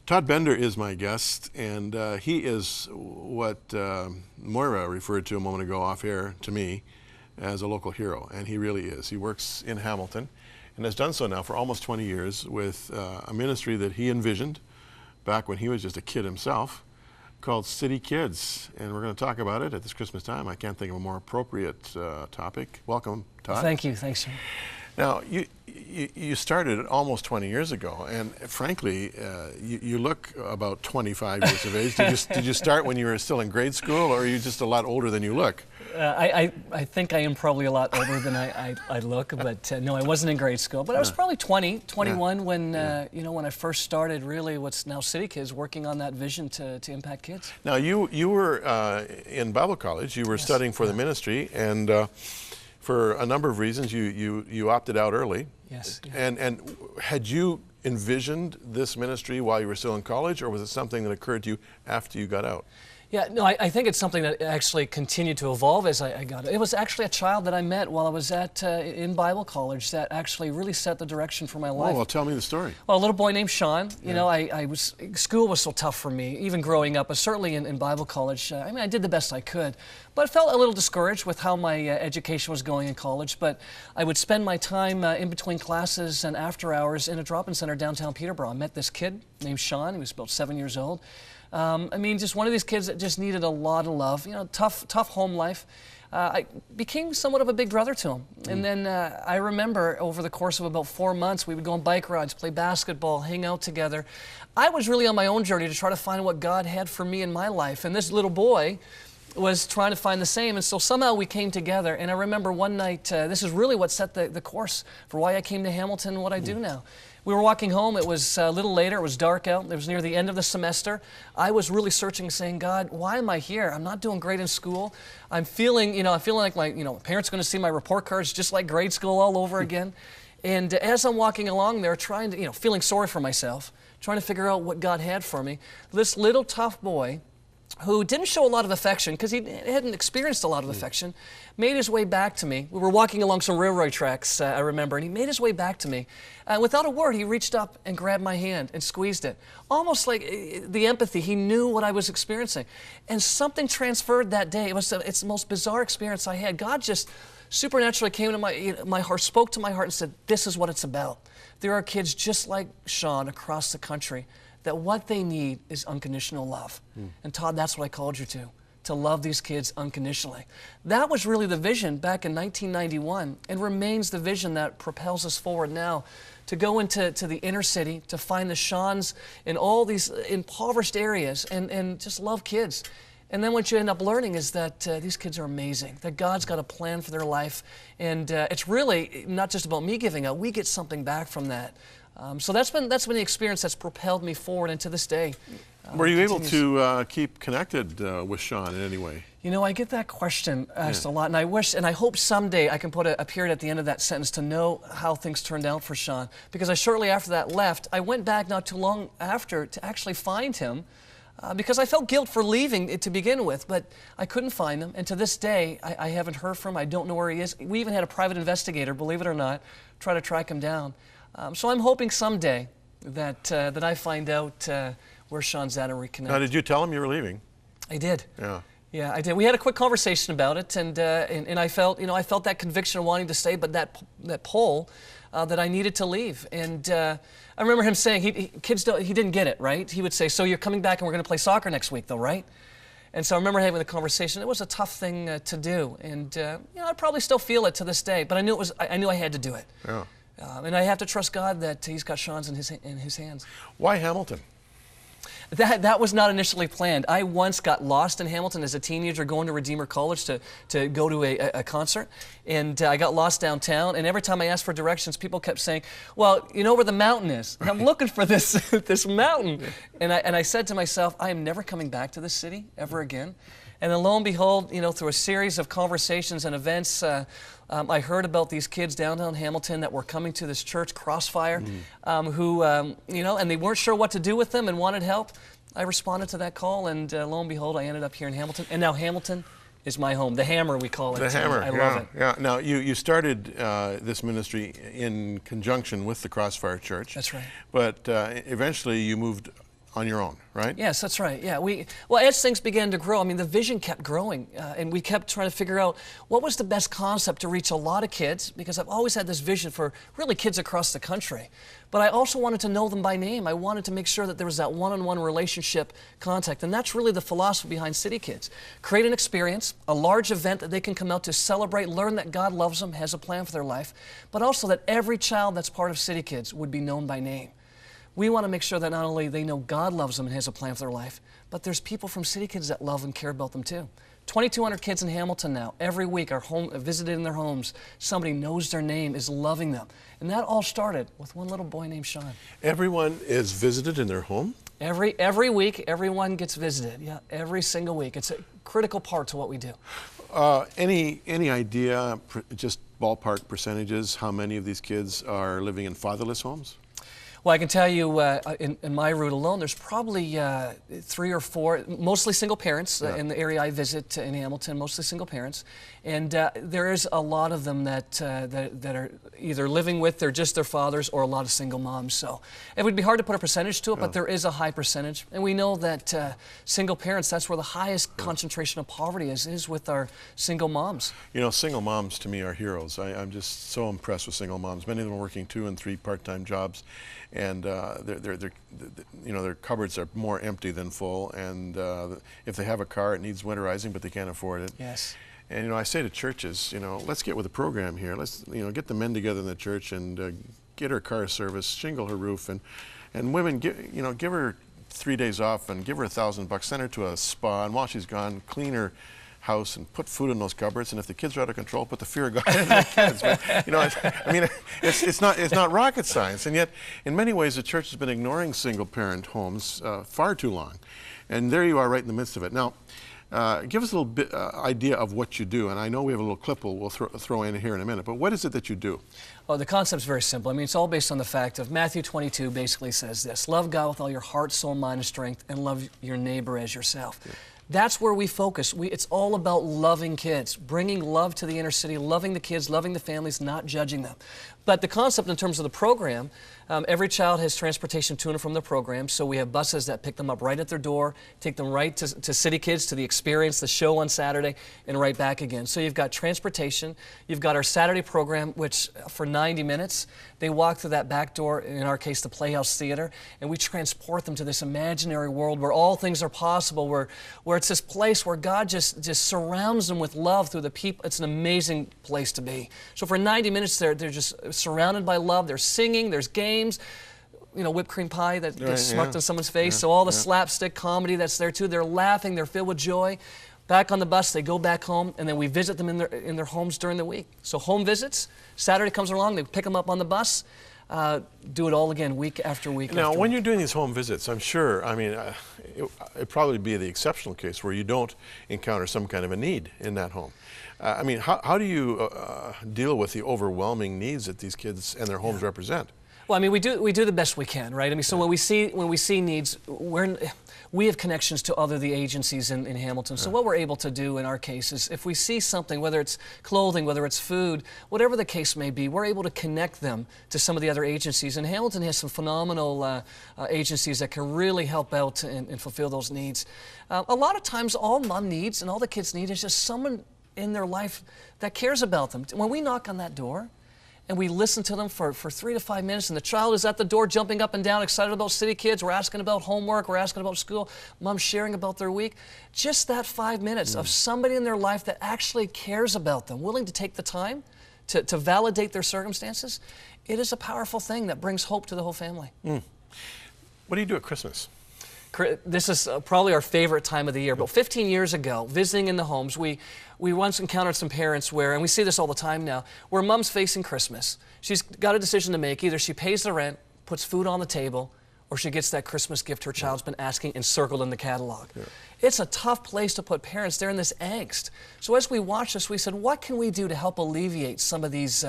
Todd Bender is my guest, and he is what Moira referred to a moment ago off air to me as a local hero, and he really is. He works in Hamilton and has done so now for almost 20 years with a ministry that he envisioned back when he was just a kid himself, called City Kidz, and we're going to talk about it at this Christmas time. I can't think of a more appropriate topic. Welcome, Todd. Thank you. Thanks, John. Now, you started almost 20 years ago, and frankly, you look about 25 years of age. Did you start when you were still in grade school, or are you just a lot older than you look? I think I am probably a lot older than I look, but no, I wasn't in grade school. But I was probably 21 when when I first started really what's now City Kidz, working on that vision to impact kids. Now, you were in Bible college. You were studying for the ministry, and for a number of reasons, you opted out early. Yes. And had you envisioned this ministry while you were still in college, or was it something that occurred to you after you got out? Yeah, no, I think it's something that actually continued to evolve as I got it. It was actually a child that I met while I was in Bible college that actually really set the direction for my life. Oh, well, tell me the story. Well, a little boy named Sean. You know, school was so tough for me, even growing up, but certainly in Bible college. I did the best I could, but I felt a little discouraged with how my education was going in college. But I would spend my time in between classes and after hours in a drop-in center downtown Peterborough. I met this kid named Sean. He was about 7 years old. Just one of these kids that just needed a lot of love, tough home life. I became somewhat of a big brother to him. And then I remember over the course of about 4 months, we would go on bike rides, play basketball, hang out together. I was really on my own journey to try to find what God had for me in my life. And this little boy was trying to find the same, and so somehow we came together. And I remember one night, this is really what set the course for why I came to Hamilton and what I do now. We were walking home. It was a little later. It was dark out. It was near the end of the semester. I was really searching, saying, God, why am I here? I'm not doing great in school. I'm feeling like my parents are going to see my report cards just like grade school all over again. And as I'm walking along there, trying to, feeling sorry for myself, trying to figure out what God had for me, this little tough boy who didn't show a lot of affection because he hadn't experienced a lot of affection, made his way back to me. We were walking along some railroad tracks, I remember, and he made his way back to me. Without a word, he reached up and grabbed my hand and squeezed it. Almost like the empathy. He knew what I was experiencing. And something transferred that day. It's the most bizarre experience I had. God just supernaturally came into my heart, spoke to my heart and said, this is what it's about. There are kids just like Sean across the country that what they need is unconditional love. And Todd, that's what I called you to love these kids unconditionally. That was really the vision back in 1991 and remains the vision that propels us forward now to go into the inner city, to find the Seans in all these impoverished areas and just love kids. And then what you end up learning is that these kids are amazing, that God's got a plan for their life. And it's really not just about me giving out, we get something back from that. So that's been the experience that's propelled me forward, and to this day. Were you able to keep connected with Sean in any way? I get that question asked a lot, and I wish and I hope someday I can put a period at the end of that sentence to know how things turned out for Sean. Because shortly after that left, I went back not too long after to actually find him. Because I felt guilt for leaving it to begin with, but I couldn't find him. And to this day, I haven't heard from him. I don't know where he is. We even had a private investigator, believe it or not, try to track him down. So I'm hoping someday that I find out where Sean's at and reconnect. Now, did you tell him you were leaving? I did. Yeah. Yeah, I did. We had a quick conversation about it, and I felt, I felt that conviction of wanting to stay, but that pull that I needed to leave. And I remember him saying, he didn't get it, right? He would say, so you're coming back and we're going to play soccer next week, though, right? And so I remember having the conversation. It was a tough thing to do, and I probably still feel it to this day, but I knew I had to do it. Yeah. And I have to trust God that He's got Sean's in his hands. Why Hamilton? That was not initially planned. I once got lost in Hamilton as a teenager going to Redeemer College to go to a concert, and I got lost downtown, and every time I asked for directions, people kept saying, well, you know where the mountain is? And I'm looking for this mountain. And I said to myself, I am never coming back to this city ever again. And then lo and behold, through a series of conversations and events, I heard about these kids downtown Hamilton that were coming to this church, Crossfire, who, and they weren't sure what to do with them and wanted help. I responded to that call, and lo and behold, I ended up here in Hamilton. And now Hamilton is my home. The Hammer, we call it. The Hammer, I love it. Yeah. Now, you started this ministry in conjunction with the Crossfire Church. That's right. But eventually you moved on your own, right? Yes, that's right. Yeah, well, as things began to grow, I mean, the vision kept growing, and we kept trying to figure out what was the best concept to reach a lot of kids, because I've always had this vision for really kids across the country. But I also wanted to know them by name. I wanted to make sure that there was that one-on-one relationship contact, and that's really the philosophy behind City Kidz. Create an experience, a large event that they can come out to celebrate, learn that God loves them, has a plan for their life, but also that every child that's part of City Kidz would be known by name. We want to make sure that not only they know God loves them and has a plan for their life, but there's people from City Kidz that love and care about them too. 2,200 kids in Hamilton now, every week are visited in their homes. Somebody knows their name, is loving them. And that all started with one little boy named Sean. Everyone is visited in their home? Every week, everyone gets visited. Yeah, every single week. It's a critical part to what we do. Any idea, just ballpark percentages, how many of these kids are living in fatherless homes? Well, I can tell you, in my route alone, there's probably 3 or 4, mostly single parents in the area I visit in Hamilton, mostly single parents. And there is a lot of them that are either living with just their fathers, or a lot of single moms. So it would be hard to put a percentage to it, but there is a high percentage. And we know that single parents, that's where the highest concentration of poverty is with our single moms. You know, single moms to me are heroes. I'm just so impressed with single moms. Many of them are working 2 and 3 part-time jobs, and their cupboards are more empty than full, and if they have a car, it needs winterizing, but they can't afford it. Yes. And I say to churches, let's get with the program here. Let's get the men together in the church and get her car serviced, shingle her roof, and women give her 3 days off and give her $1,000, send her to a spa, and while she's gone, clean her house and put food in those cupboards, and if the kids are out of control, put the fear of God in the kids. It's not rocket science, and yet in many ways the church has been ignoring single parent homes far too long, and there you are right in the midst of it. Now, give us a little bit idea of what you do, and I know we have a little clip we'll throw in here in a minute, but what is it that you do? Well, the concept's very simple. I mean, it's all based on the fact of Matthew 22 basically says this: love God with all your heart, soul, mind, and strength, and love your neighbor as yourself. Yeah. That's where we focus. It's all about loving kids, bringing love to the inner city, loving the kids, loving the families, not judging them. But the concept in terms of the program, every child has transportation to and from the program, so we have buses that pick them up right at their door, take them right to City Kidz, to the experience, the show on Saturday, and right back again. So you've got transportation, you've got our Saturday program, which for 90 minutes, they walk through that back door, in our case the Playhouse Theater, and we transport them to this imaginary world where all things are possible, where it's this place where God just surrounds them with love through the people. It's an amazing place to be. So for 90 minutes they're just surrounded by love. There's singing, there's games, whipped cream pie that gets smucked in someone's face. So all the slapstick comedy that's there too. They're laughing, they're filled with joy. Back on the bus, they go back home, and then we visit them in their homes during the week. So home visits, Saturday comes along, they pick them up on the bus, do it all again week after week. Now, when you're doing these home visits, I'm sure, it'd probably be the exceptional case where you don't encounter some kind of a need in that home. How do you deal with the overwhelming needs that these kids and their homes represent? Well, we do the best we can, right? So when we see needs, we have connections to the agencies in Hamilton. So what we're able to do in our case is, if we see something, whether it's clothing, whether it's food, whatever the case may be, we're able to connect them to some of the other agencies. And Hamilton has some phenomenal agencies that can really help out and fulfill those needs. A lot of times, all mom needs and all the kids need is just someone in their life that cares about them. When we knock on that door and we listen to them for 3 to 5 minutes, and the child is at the door jumping up and down, excited about City Kidz, we're asking about homework, we're asking about school, mom's sharing about their week, just that 5 minutes of somebody in their life that actually cares about them, willing to take the time to validate their circumstances, it is a powerful thing that brings hope to the whole family. What do you do at Christmas? This is probably our favorite time of the year. But 15 years ago, visiting in the homes, we once encountered some parents and we see this all the time now, where mom's facing Christmas. She's got a decision to make. Either she pays the rent, puts food on the table, or she gets that Christmas gift her child's been asking and circled in the catalog. Yeah. It's a tough place to put parents. They're in this angst. So as we watched this, we said, what can we do to help alleviate some of these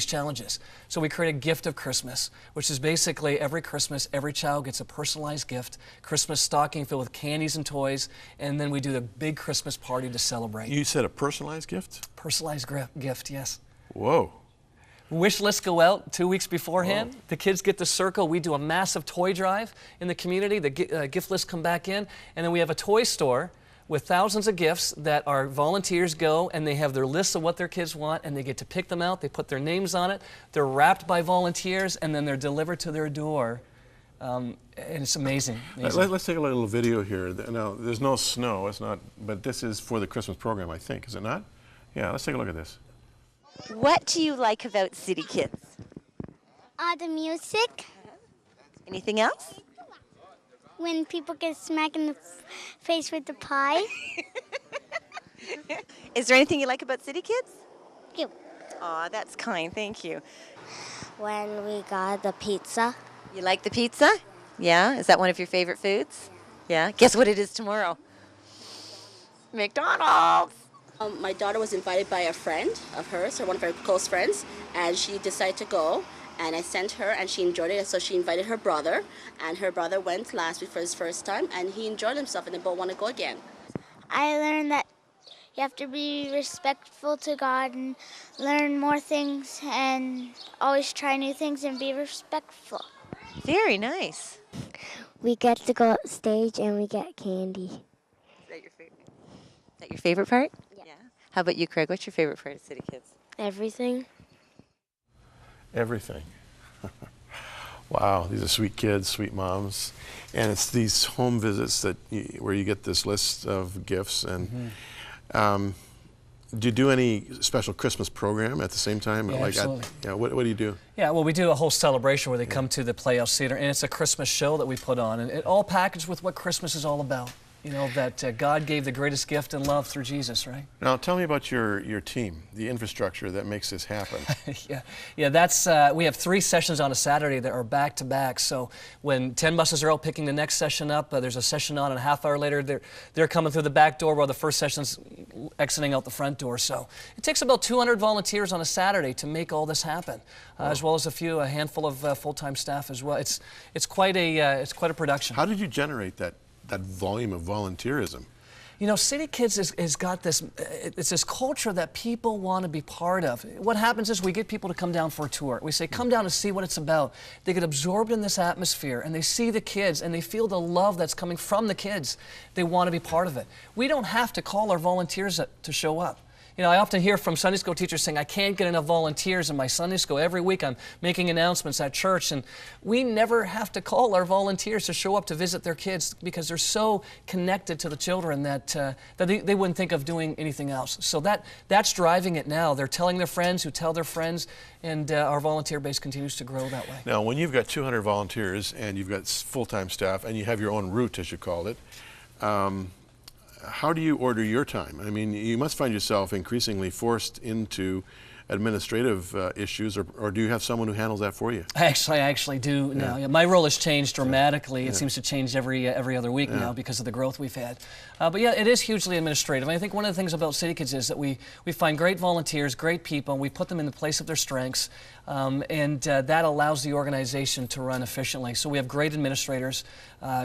challenges? So we created Gift of Christmas, which is basically every Christmas, every child gets a personalized gift, Christmas stocking filled with candies and toys, and then we do the big Christmas party to celebrate. You said a personalized gift? Personalized gift, yes. Whoa. Wish lists go out 2 weeks beforehand. Whoa. The kids get to circle. We do a massive toy drive in the community. The gift lists come back in. And then we have a toy store with thousands of gifts that our volunteers go and they have their lists of what their kids want and they get to pick them out. They put their names on it. They're wrapped by volunteers and then they're delivered to their door. And it's amazing. Let's take a little video here. Now, there's no snow, it's not, but this is for the Christmas program, I think, is it not? Yeah, let's take a look at this. What do you like about City Kidz? The music. Anything else? When people get smacked in the face with the pie. Is there anything you like about City Kidz? You. Aw, that's kind, thank you. When we got the pizza. You like the pizza? Yeah? Is that one of your favorite foods? Yeah? Guess what it is tomorrow? McDonald's! My daughter was invited by a friend of hers, or one of her close friends, and she decided to go. And I sent her, and she enjoyed it. So she invited her brother, and her brother went last week for his first time, and he enjoyed himself, and they both want to go again. I learned that you have to be respectful to God and learn more things, and always try new things and be respectful. Very nice. We get to go up stage and we get candy. Is that your favorite? Is that your favorite part? Yeah. How about you, Craig? What's your favorite part of City Kidz? Everything. Everything. Wow, these are sweet kids, sweet moms. And it's these home visits that where you get this list of gifts. And do you do any special Christmas program at the same time? Yeah, absolutely. What do you do? Yeah, well, we do a whole celebration where they come to the Playhouse Theater, and it's a Christmas show that we put on, and it all packaged with what Christmas is all about. You know, that God gave the greatest gift in love through Jesus, right? Now, tell me about your team, the infrastructure that makes this happen. Yeah, that's, we have 3 sessions on a Saturday that are back-to-back. So when 10 buses are out picking the next session up, there's a session on, and a half hour later, they're coming through the back door while the first session's exiting out the front door. So it takes about 200 volunteers on a Saturday to make all this happen, as well as a handful of full-time staff as well. It's quite a production. How did you generate that volume of volunteerism? You know, City Kidz has got this, it's this culture that people want to be part of. What happens is we get people to come down for a tour. We say, come down and see what it's about. They get absorbed in this atmosphere and they see the kids and they feel the love that's coming from the kids. They want to be part of it. We don't have to call our volunteers to show up. You know, I often hear from Sunday school teachers saying, I can't get enough volunteers in my Sunday school. Every week I'm making announcements at church, and we never have to call our volunteers to show up to visit their kids because they're so connected to the children that they wouldn't think of doing anything else. So that's driving it now. They're telling their friends who tell their friends, and our volunteer base continues to grow that way. Now, when you've got 200 volunteers and you've got full-time staff and you have your own route, as you called it, how do you order your time? I mean, you must find yourself increasingly forced into administrative issues, or do you have someone who handles that for you? I actually do now. Yeah, my role has changed dramatically. Yeah. It seems to change every other week now because of the growth we've had. But yeah, it is hugely administrative. I think one of the things about City Kidz is that we find great volunteers, great people, and we put them in the place of their strengths, and that allows the organization to run efficiently. So we have great administrators,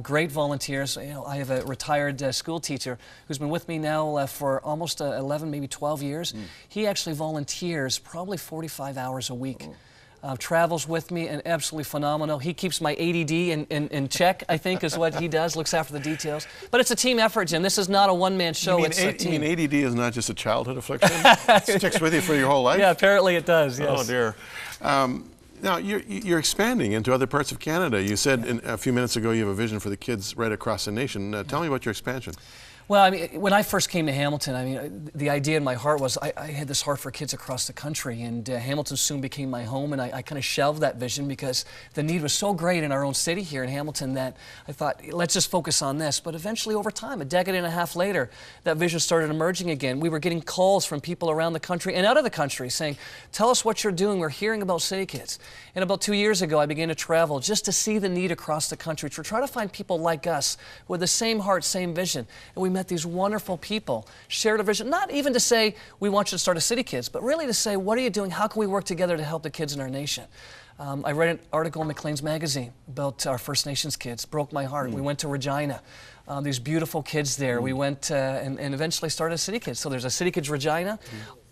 great volunteers. You know, I have a retired school teacher who's been with me now for almost 11, maybe 12 years. He actually volunteers probably 45 hours a week. Travels with me, and absolutely phenomenal. He keeps my ADD in check, I think, is what he does, looks after the details. But it's a team effort, Jim. This is not a one-man show, it's a team. You mean ADD is not just a childhood affliction? It sticks with you for your whole life? Yeah, apparently it does, yes. Oh, dear. Now, you're expanding into other parts of Canada. You said a few minutes ago you have a vision for the kids right across the nation. Tell me about your expansion. Well, I mean, when I first came to Hamilton, I mean, the idea in my heart was I had this heart for kids across the country, and Hamilton soon became my home, and I kind of shelved that vision because the need was so great in our own city here in Hamilton that I thought, let's just focus on this. But eventually, over time, a decade and a half later, that vision started emerging again. We were getting calls from people around the country and out of the country saying, tell us what you're doing. We're hearing about City Kidz. And about 2 years ago, I began to travel just to see the need across the country, to try to find people like us with the same heart, same vision. And we met these wonderful people, shared a vision, not even to say we want you to start a City Kidz, but really to say, what are you doing? How can we work together to help the kids in our nation? I read an article in Maclean's magazine about our First Nations kids. Broke my heart. We went to Regina. These beautiful kids there. We went and eventually started City Kids. So there's a City Kids Regina,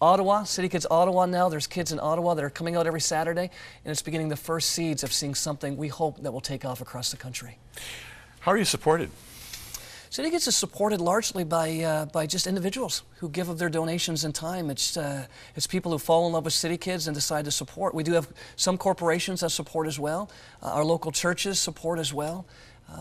Ottawa, City Kids Ottawa now. There's kids in Ottawa that are coming out every Saturday, and it's beginning the first seeds of seeing something we hope that will take off across the country. How are you supported? City Kids is supported largely by just individuals who give of their donations and time. It's people who fall in love with City Kids and decide to support. We do have some corporations that support as well. Our local churches support as well.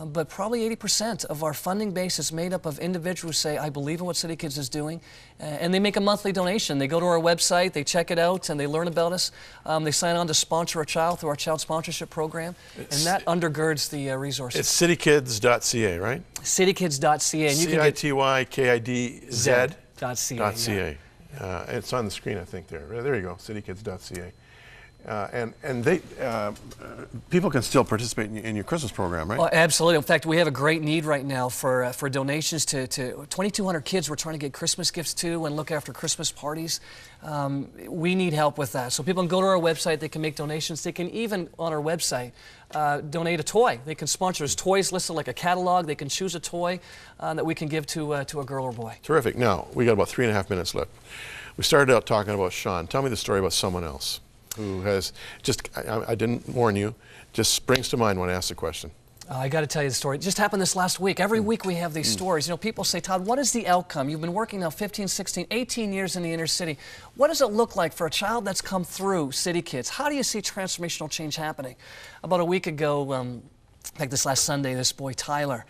But probably 80% of our funding base is made up of individuals who say, I believe in what City Kids is doing, and they make a monthly donation. They go to our website, they check it out, and they learn about us. They sign on to sponsor a child through our child sponsorship program, and that undergirds the resources. It's citykids.ca, right? Citykids.ca. And you can get CITYKIDZ.ca. It's on the screen, I think, there. There you go, citykids.ca. People can still participate in your Christmas program, right? Oh, absolutely. In fact, we have a great need right now for donations to 2,200 kids we're trying to get Christmas gifts to and look after Christmas parties. We need help with that. So people can go to our website, they can make donations. They can even, on our website, donate a toy. They can sponsor. There's toys listed like a catalog. They can choose a toy that we can give to a girl or boy. Terrific. Now, we got about 3.5 minutes left. We started out talking about Sean. Tell me the story about someone else who has just, I didn't warn you, just springs to mind when I ask the question. I got to tell you the story. It just happened this last week. Every week we have these stories. You know, people say, Todd, what is the outcome? You've been working now 15, 16, 18 years in the inner city. What does it look like for a child that's come through City Kids? How do you see transformational change happening? About a week ago, like this last Sunday, this boy Tyler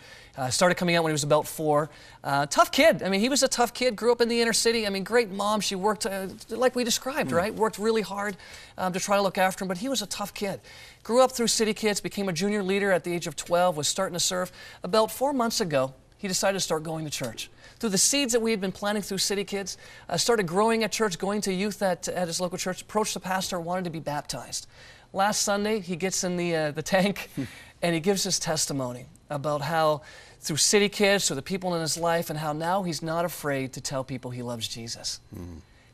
started coming out when he was about 4. Tough kid. I mean, he was a tough kid, grew up in the inner city. I mean, great mom. She worked, like we described, right? Worked really hard to try to look after him, but he was a tough kid. Grew up through City Kids, became a junior leader at the age of 12, was starting to serve. About 4 months ago, he decided to start going to church. Through the seeds that we had been planting through City Kids, started growing at church, going to youth at his local church, approached the pastor, wanted to be baptized. Last Sunday, he gets in the tank and he gives his testimony about how through City Kids, through the people in his life, and how now he's not afraid to tell people he loves Jesus.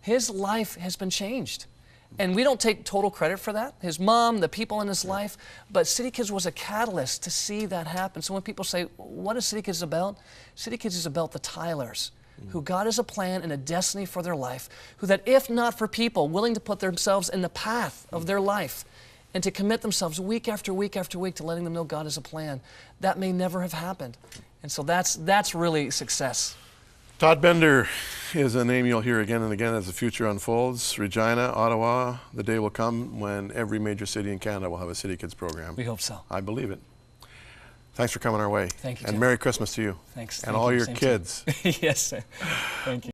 His life has been changed. And we don't take total credit for that. His mom, the people in his life, but City Kids was a catalyst to see that happen. So when people say, what is City Kids about? City Kids is about the Tylers, who God has a plan and a destiny for their life, who that if not for people willing to put themselves in the path of their life and to commit themselves week after week after week to letting them know God has a plan, that may never have happened. And so that's really success. Todd Bender is a name you'll hear again and again as the future unfolds. Regina, Ottawa, the day will come when every major city in Canada will have a City Kids program. We hope so. I believe it. Thanks for coming our way. Thank you, And Tim. Merry Christmas to you. Thanks. And Thank all you. your Same to you. kids. Yes, sir. Thank you.